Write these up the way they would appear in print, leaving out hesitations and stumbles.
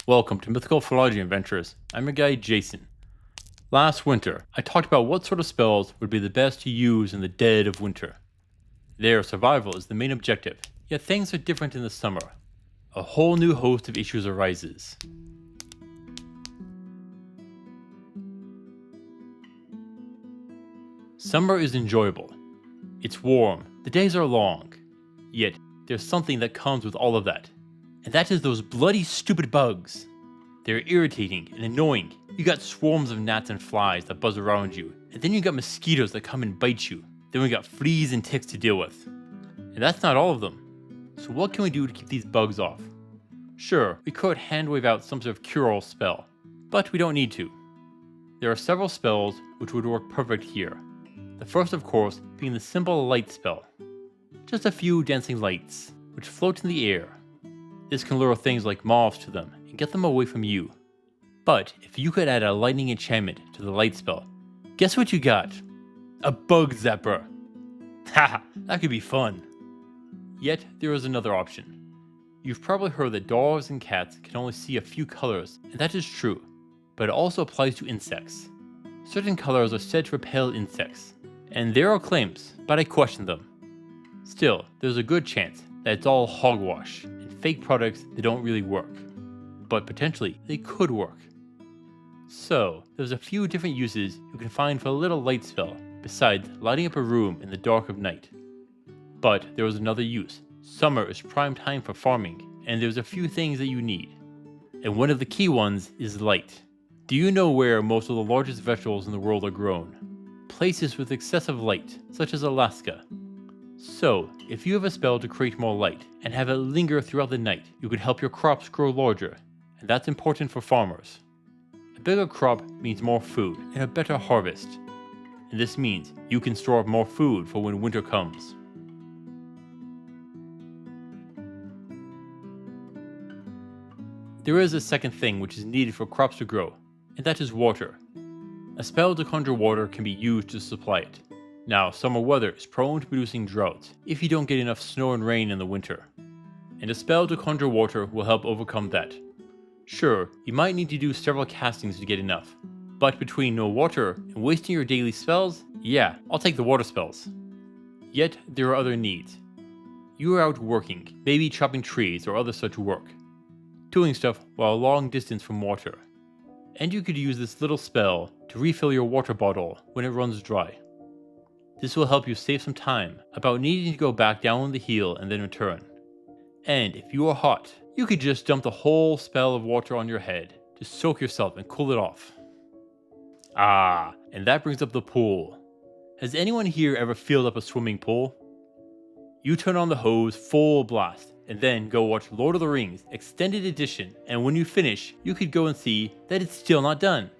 Welcome to Mythical Phylogeny Adventures. I'm your guide, Jason. Last winter, I talked about what sort of spells would be the best to use in the dead of winter. Their survival is the main objective, yet things are different in the summer. A whole new host of issues arises. Summer is enjoyable. It's warm, the days are long. Yet, there's something that comes with all of that. And that is those bloody stupid bugs. They're irritating and annoying. You got swarms of gnats and flies that buzz around you, and then you got mosquitoes that come and bite you. Then we got fleas and ticks to deal with. And that's not all of them. So what can we do to keep these bugs off? Sure, we could hand wave out some sort of cure-all spell, but we don't need to. There are several spells which would work perfect here. The first, of course, being the simple light spell. Just a few dancing lights, which float in the air. This can lure things like moths to them and get them away from you. But if you could add a lightning enchantment to the light spell, guess what you got? A bug zapper! Haha, that could be fun. Yet, there is another option. You've probably heard that dogs and cats can only see a few colors, and that is true, but it also applies to insects. Certain colors are said to repel insects, and there are claims, but I question them. Still, there's a good chance that it's all hogwash and fake products that don't really work. But potentially, they could work. So, there's a few different uses you can find for a little light spell, besides lighting up a room in the dark of night. But there is another use. Summer is prime time for farming, and there's a few things that you need. And one of the key ones is light. Do you know where most of the largest vegetables in the world are grown? Places with excessive light, such as Alaska. So, if you have a spell to create more light, and have it linger throughout the night, you could help your crops grow larger, and that's important for farmers. A bigger crop means more food and a better harvest. And this means you can store up more food for when winter comes. There is a second thing which is needed for crops to grow, and that is water. A spell to conjure water can be used to supply it. Now, summer weather is prone to producing droughts if you don't get enough snow and rain in the winter. And a spell to conjure water will help overcome that. Sure, you might need to do several castings to get enough, but between no water and wasting your daily spells, yeah, I'll take the water spells. Yet, there are other needs. You are out working, maybe chopping trees or other such work. Doing stuff while a long distance from water. And you could use this little spell to refill your water bottle when it runs dry. This will help you save some time about needing to go back down the hill and then return. And if you are hot, you could just dump the whole spell of water on your head to soak yourself and cool it off. Ah, and that brings up the pool. Has anyone here ever filled up a swimming pool? You turn on the hose full blast and then go watch Lord of the Rings Extended Edition, and when you finish, you could go and see that it's still not done.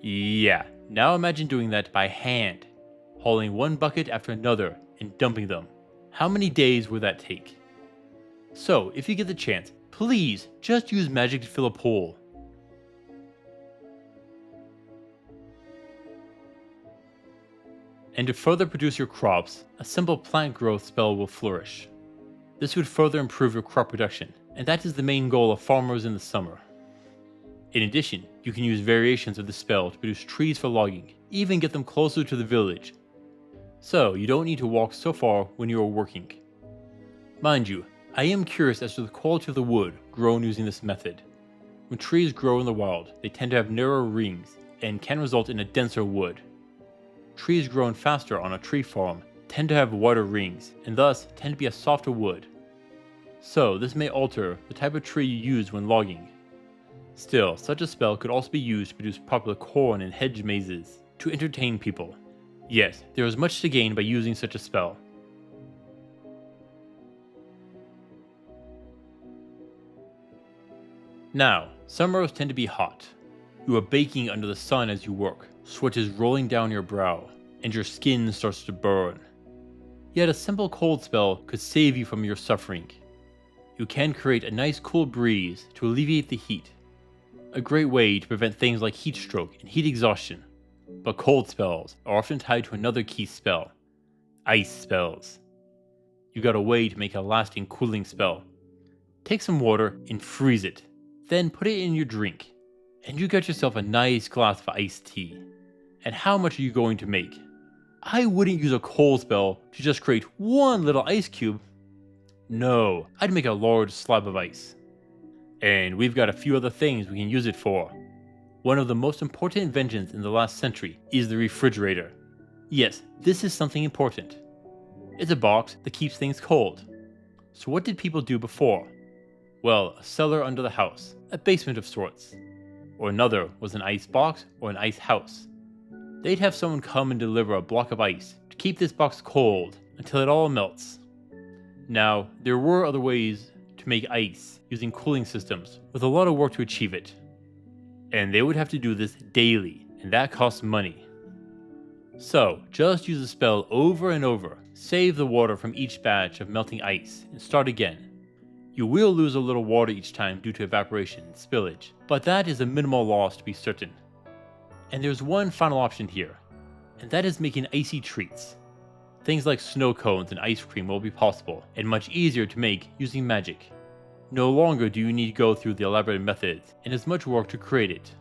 Yeah, now imagine doing that by hand. Hauling one bucket after another and dumping them. How many days would that take? So, if you get the chance, please just use magic to fill a pool. And to further produce your crops, a simple plant growth spell will flourish. This would further improve your crop production, and that is the main goal of farmers in the summer. In addition, you can use variations of the spell to produce trees for logging, even get them closer to the village. So, you don't need to walk so far when you are working. Mind you, I am curious as to the quality of the wood grown using this method. When trees grow in the wild, they tend to have narrower rings and can result in a denser wood. Trees grown faster on a tree farm tend to have wider rings and thus tend to be a softer wood. So, this may alter the type of tree you use when logging. Still, such a spell could also be used to produce popular corn and hedge mazes to entertain people. Yes, there is much to gain by using such a spell. Now, summers tend to be hot. You are baking under the sun as you work, sweat is rolling down your brow, and your skin starts to burn. Yet a simple cold spell could save you from your suffering. You can create a nice cool breeze to alleviate the heat. A great way to prevent things like heat stroke and heat exhaustion. But cold spells are often tied to another key spell. Ice spells. You got a way to make a lasting cooling spell. Take some water and freeze it. Then put it in your drink, and you get yourself a nice glass of iced tea. And how much are you going to make? I wouldn't use a cold spell to just create one little ice cube. No, I'd make a large slab of ice. And we've got a few other things we can use it for. One of the most important inventions in the last century is the refrigerator. Yes, this is something important. It's a box that keeps things cold. So what did people do before? Well, a cellar under the house, a basement of sorts. Or another was an ice box or an ice house. They'd have someone come and deliver a block of ice to keep this box cold until it all melts. Now, there were other ways to make ice using cooling systems with a lot of work to achieve it. And they would have to do this daily, and that costs money. So, just use a spell over and over, save the water from each batch of melting ice, and start again. You will lose a little water each time due to evaporation and spillage, but that is a minimal loss to be certain. And there's one final option here, and that is making icy treats. Things like snow cones and ice cream will be possible, and much easier to make using magic. No longer do you need to go through the elaborate methods and as much work to create it.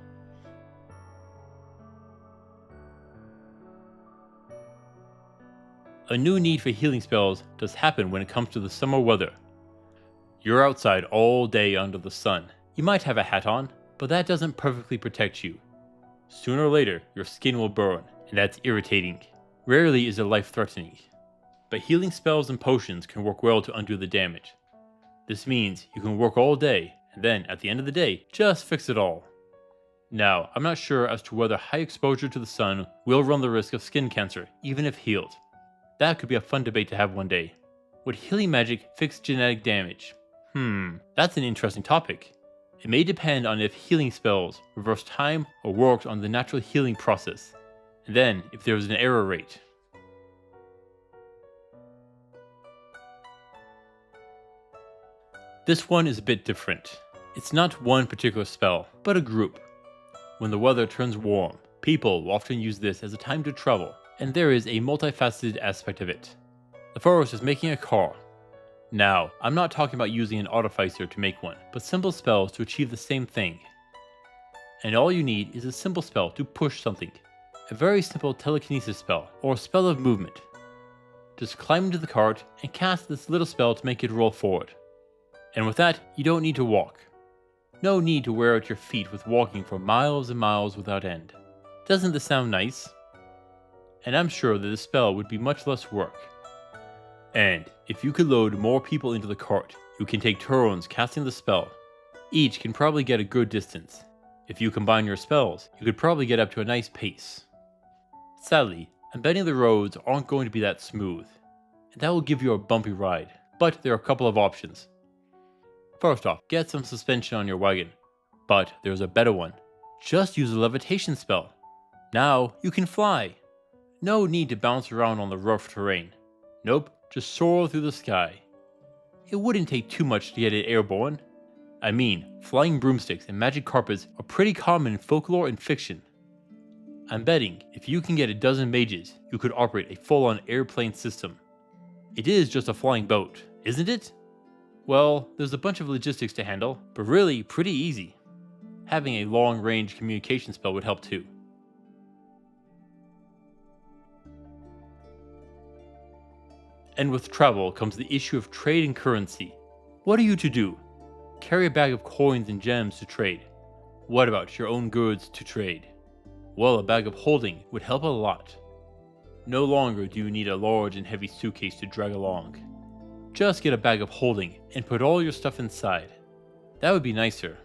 A new need for healing spells does happen when it comes to the summer weather. You're outside all day under the sun. You might have a hat on, but that doesn't perfectly protect you. Sooner or later, your skin will burn, and that's irritating. Rarely is it life-threatening. But healing spells and potions can work well to undo the damage. This means you can work all day, and then at the end of the day, just fix it all. Now, I'm not sure as to whether high exposure to the sun will run the risk of skin cancer, even if healed. That could be a fun debate to have one day. Would healing magic fix genetic damage? That's an interesting topic. It may depend on if healing spells reverse time or worked on the natural healing process, and then if there was an error rate. This one is a bit different. It's not one particular spell, but a group. When the weather turns warm, people will often use this as a time to travel, and there is a multifaceted aspect of it. The first is making a car. Now, I'm not talking about using an artificer to make one, but simple spells to achieve the same thing. And all you need is a simple spell to push something. A very simple telekinesis spell, or spell of movement. Just climb into the cart and cast this little spell to make it roll forward. And with that, you don't need to walk. No need to wear out your feet with walking for miles and miles without end. Doesn't this sound nice? And I'm sure that this spell would be much less work. And if you could load more people into the cart, you can take turns casting the spell. Each can probably get a good distance. If you combine your spells, you could probably get up to a nice pace. Sadly, I'm betting the roads aren't going to be that smooth, and that will give you a bumpy ride, but there are a couple of options. First off, get some suspension on your wagon, but there's a better one. Just use a levitation spell. Now you can fly. No need to bounce around on the rough terrain. Nope, just soar through the sky. It wouldn't take too much to get it airborne. I mean, flying broomsticks and magic carpets are pretty common in folklore and fiction. I'm betting if you can get a dozen mages, you could operate a full-on airplane system. It is just a flying boat, isn't it? Well, there's a bunch of logistics to handle, but really pretty easy. Having a long-range communication spell would help too. And with travel comes the issue of trade and currency. What are you to do? Carry a bag of coins and gems to trade. What about your own goods to trade? Well, a bag of holding would help a lot. No longer do you need a large and heavy suitcase to drag along. Just get a bag of holding and put all your stuff inside. That would be nicer.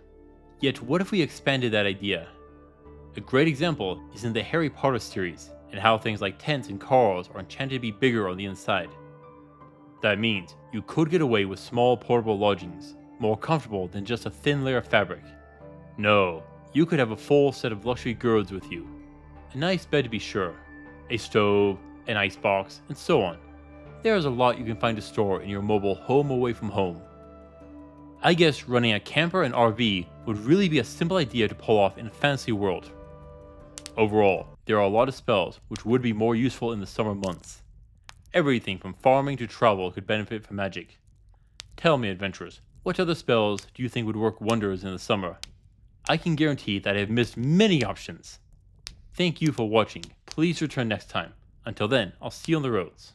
Yet what if we expanded that idea? A great example is in the Harry Potter series, and how things like tents and cars are enchanted to be bigger on the inside. That means you could get away with small portable lodgings, more comfortable than just a thin layer of fabric. No, you could have a full set of luxury goods with you. A nice bed to be sure, a stove, an icebox, and so on. There is a lot you can find to store in your mobile home away from home. I guess running a camper and RV would really be a simple idea to pull off in a fantasy world. Overall, there are a lot of spells which would be more useful in the summer months. Everything from farming to travel could benefit from magic. Tell me, adventurers, What other spells do you think would work wonders in the summer? I can guarantee that I have missed many options. Thank you for watching. Please return next time. Until then, I'll see you on the roads.